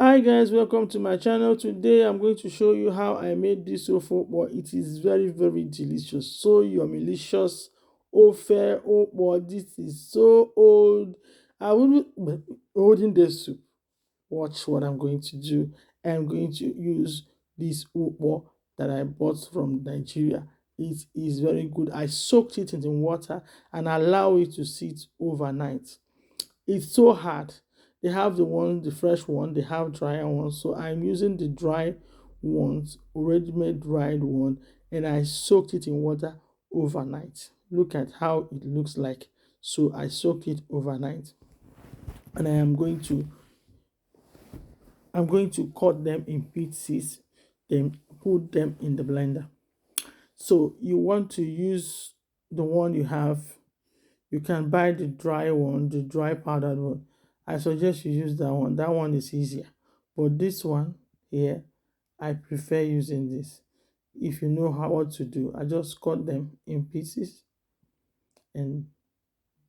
Hi guys, welcome to my channel. Today I'm going to show you how I made this Ofe Ukpo. It is very delicious, so yummy-licious. Ofe Ukpo, this is so old. I will be holding this soup. Watch what I'm going to do. I'm going to use this Ukpo that I bought from Nigeria. It is very good. I soaked it in the water and allow it to sit overnight. It's so hard. They have the fresh one, they have drier ones. So I'm using the dry ones, already made dried one, and I soaked it in water overnight. Look at how it looks like. So I soaked it overnight, and I'm going to cut them in pieces, then put them in the blender. So you want to use the one you have. You can buy the dry one, the dry powdered one. I suggest you use that one. That one is easier. But this one here, I prefer using this. If you know what to do, I just cut them in pieces and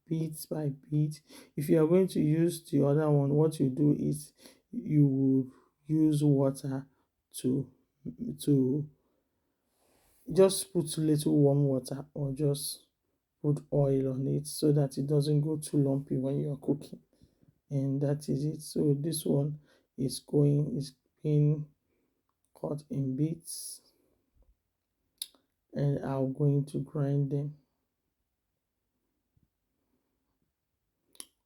bit by bit. If you are going to use the other one, what you do is you will use water to to just put little warm water, or just put oil on it so that it doesn't go too lumpy when you're cooking. And that is it. So this one is being cut in bits, and I'm going to grind them.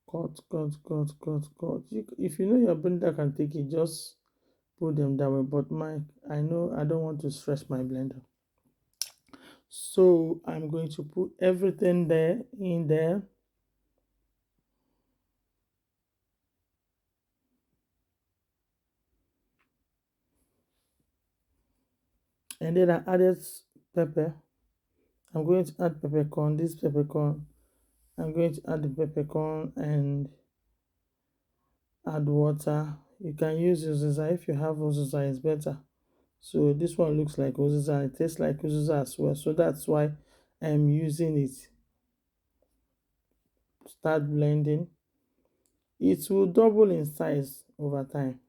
Cut. If you know your blender can take it, just put them that way. But I know I don't want to stress my blender. So I'm going to put everything there in there. And then I added pepper. I'm going to add peppercorn. This peppercorn, I'm going to add the peppercorn and add water. You can use uziza. If you have uziza, it's better. So this one looks like uziza. It tastes like uziza as well. So that's why I'm using it. Start blending. It will double in size over time.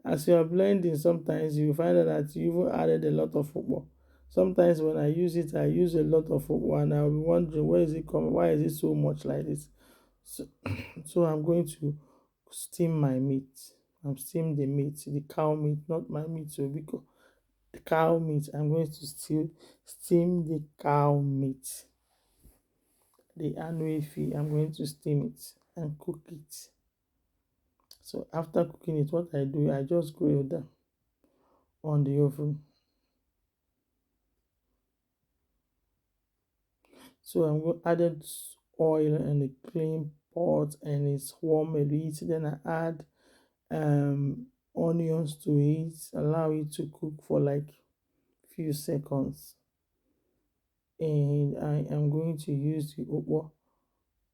As you are blending, sometimes you find out that you even added a lot of football. Sometimes when I use it, I use a lot of football, and I'll be wondering, where is it coming? Why is it so much like this? So, so I'm going to steam my meat. I'm steam the meat, the cow meat, not my meat. So because the cow meat, I'm going to still steam the cow meat. The annuifi, I'm going to steam it and cook it. So after cooking it, what I do, I just grill them on the oven. So I'm going to add oil and a clean pot, and it's warm a bit. Then I add onions to it, allow it to cook for like few seconds. And I am going to use the ukpo.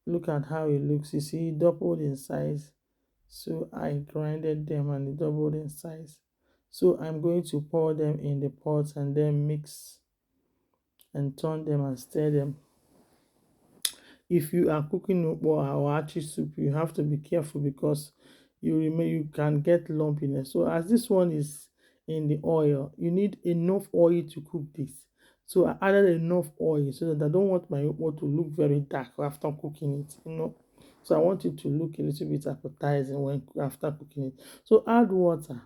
Look at how it looks. You see, it doubled in size. So I grinded them and it doubled in size. So I'm going to pour them in the pot and then mix and turn them and stir them. If you are cooking ukpo or achi soup, you have to be careful because you can get lumpiness. So as this one is in the oil, you need enough oil to cook this. So I added enough oil so that I don't want my ukpo to look very dark after cooking it. So I want it to look a little bit appetizing when after cooking it. So add water,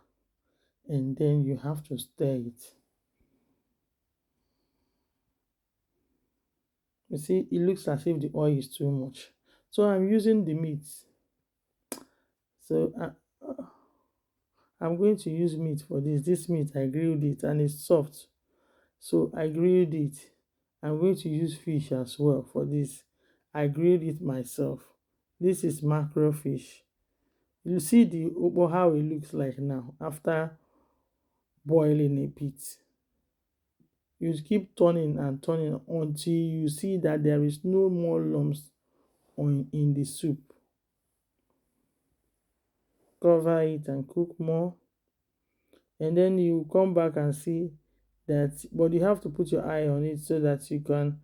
and then you have to stir it. You see, it looks as if the oil is too much. So I'm using the meat. So I'm going to use meat for this. This meat, I grilled it and it's soft. So I grilled it. I'm going to use fish as well for this. I grilled it myself. This is mackerel fish. You see the ukpo, how it looks like now after boiling a bit. You keep turning and turning until you see that there is no more lumps in the soup. Cover it and cook more, and then you come back and see that, but you have to put your eye on it so that you don't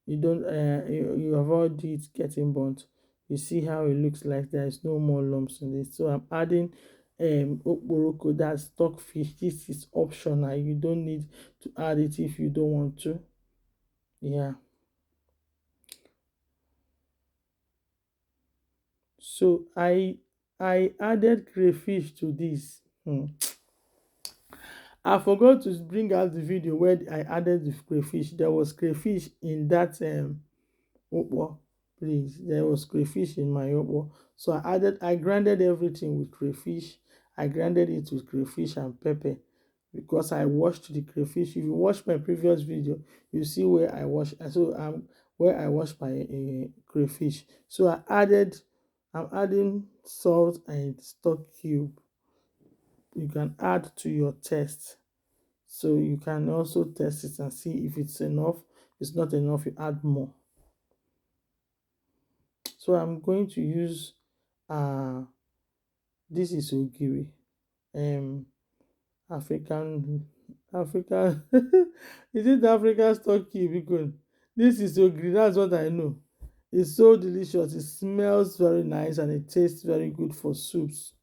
you avoid it getting burnt. You see how it looks like there is no more lumps in it. So I'm adding okporoko, that's stockfish. This is optional. You don't need to add it if you don't want to. Yeah. So I added crayfish to this. I forgot to bring out the video where I added the crayfish. There was crayfish in that ukpo. Please, there was crayfish in my ukpo. So I grinded everything with crayfish. I grinded it with crayfish and pepper because I washed the crayfish. If you watch my previous video, you see where I wash. So where I washed my crayfish. So I'm adding salt and stock cube. You can add to your taste. So you can also test it and see if it's enough. If it's not enough, you add more. So I'm going to use uh this is ogiri, um African is it African stock cube? This is ogiri, that's what I know. It's so delicious, it smells very nice and it tastes very good for soups.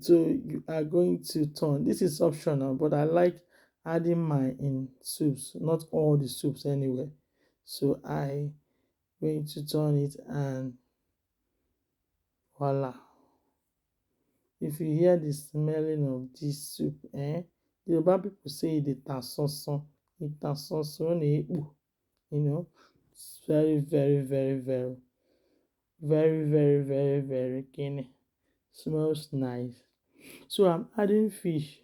So you are going to turn, this is optional, but I like adding mine in soups, not all the soups anyway. So I going to turn it and voila. If you hear the smelling of this soup, the Yoruba people say it ta sansan, it ta sansan ni epo, you know. It's very, very, very, very, very, very, very, very keen. Smells nice. So I'm adding fish.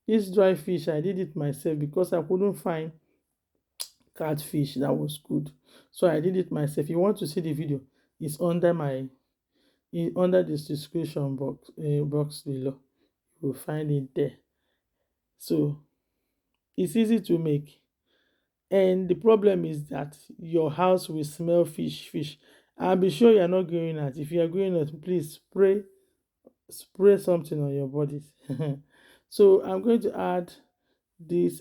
This dry fish, I did it myself because I couldn't find catfish that was good. So I did it myself. If you want to see the video, it's under under this description box below. You will find it there. So it's easy to make. And the problem is that your house will smell fish. I'll be sure you're not going out. If you are going out, please spray something on your body. So I'm going to add this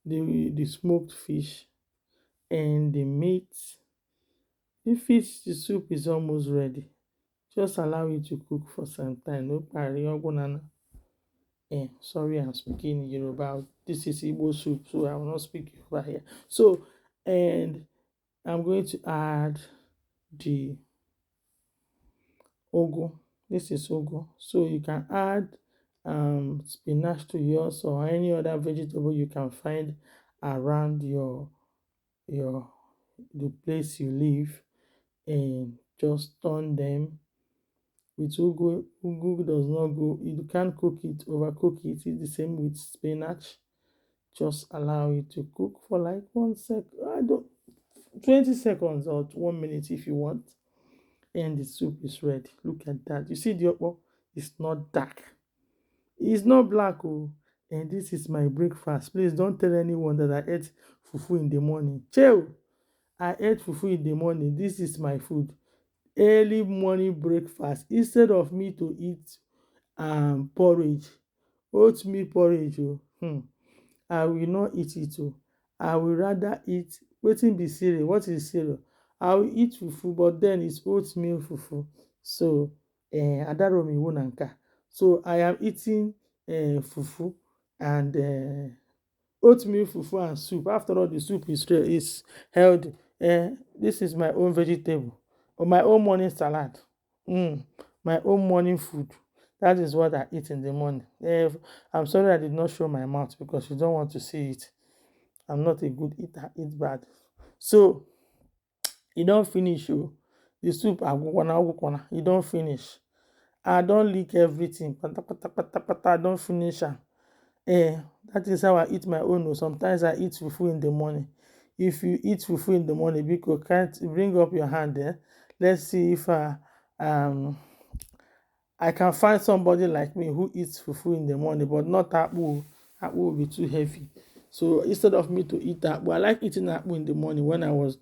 the smoked fish and the meat. The soup is almost ready. Just allow it to cook for some time. No pari ogunana. Sorry, I'm speaking Yoruba. This is Igbo soup, so I will not speak Yoruba here. So, and I'm going to add the ugu. This is ugu. So you can add spinach to yours or any other vegetable you can find around your the place you live, and just turn them with ugu. Ugu does not go, you can't cook it, overcook it. It's the same with spinach. Just allow it to cook for like 1 sec, I don't 20 seconds or 1 minute if you want, and the soup is ready. Look at that. You see the okpo? It's not dark, it's not black. Oh, and this is my breakfast. Please don't tell anyone that I ate fufu in the morning. Chill. I ate fufu in the morning. This is my food. Early morning breakfast. Instead of me to eat porridge, oatmeal porridge. I will not eat it. I will rather eat wetin be cereal. What is cereal? I will eat fufu, but then it's oatmeal fufu. So adaromi iwu na nka. So I am eating fufu and oatmeal fufu and soup. After all, the soup is healthy. This is my own vegetable or my own morning salad. My own morning food. That is what I eat in the morning. I'm sorry I did not show my mouth because you don't want to see it. I'm not a good eater, eat bad. So e don finish. Oh, the soup agwukwana, e don finish. I don lick everything patapata. I don finish am. That is how I eat my own. Oh, sometimes I eat fufu in the morning. If you eat fufu in the morning, because can't bring up your hand there. Let's see if um I can find somebody like me who eats fufu in the morning, but not akpu. Akpu will be too heavy. So instead of me to eat akpu, I like eating akpu in the morning when I was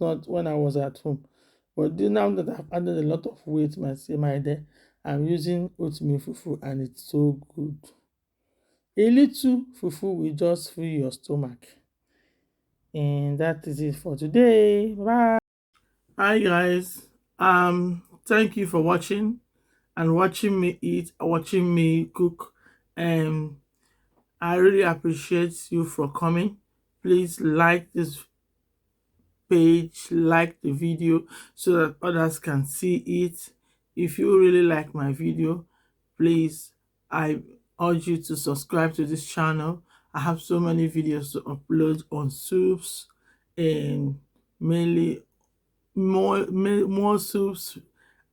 at home. But now that I've added a lot of weight my day, I'm using oatmeal fufu and it's so good. A little fufu will just fill your stomach. And that is it for today. Bye. Hi guys. Thank you for watching. and watching me eat, watching me cook. And I really appreciate you for coming. Please like this page, like the video so that others can see it. If you really like my video, please, I urge you to subscribe to this channel. I have so many videos to upload on soups and mainly more soups,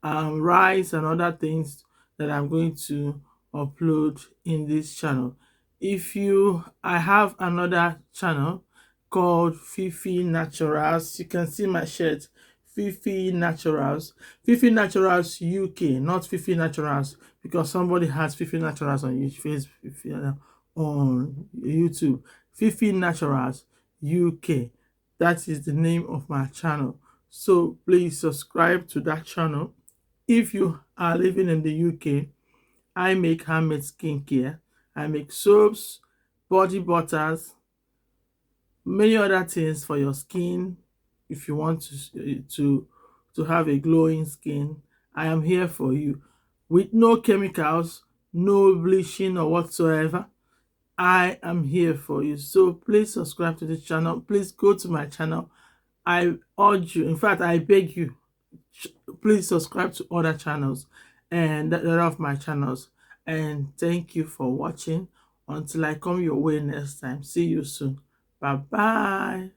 rice and other things that I'm going to upload in this channel. I have another channel called Fifi Naturals. You can see my shirt, Fifi Naturals. Fifi Naturals UK, not Fifi Naturals, because somebody has Fifi Naturals on on YouTube. Fifi Naturals UK. That is the name of my channel. So please subscribe to that channel. If you are living in the UK, I make handmade skincare. I make soaps, body butters, many other things for your skin. If you want to have a glowing skin, I am here for you with no chemicals, no bleaching or whatsoever. I am here for you. So please subscribe to this channel. Please go to my channel. I urge you, in fact, I beg you, please subscribe to other channels and that are of my channels. And thank you for watching. Until I come your way next time. See you soon. Bye bye.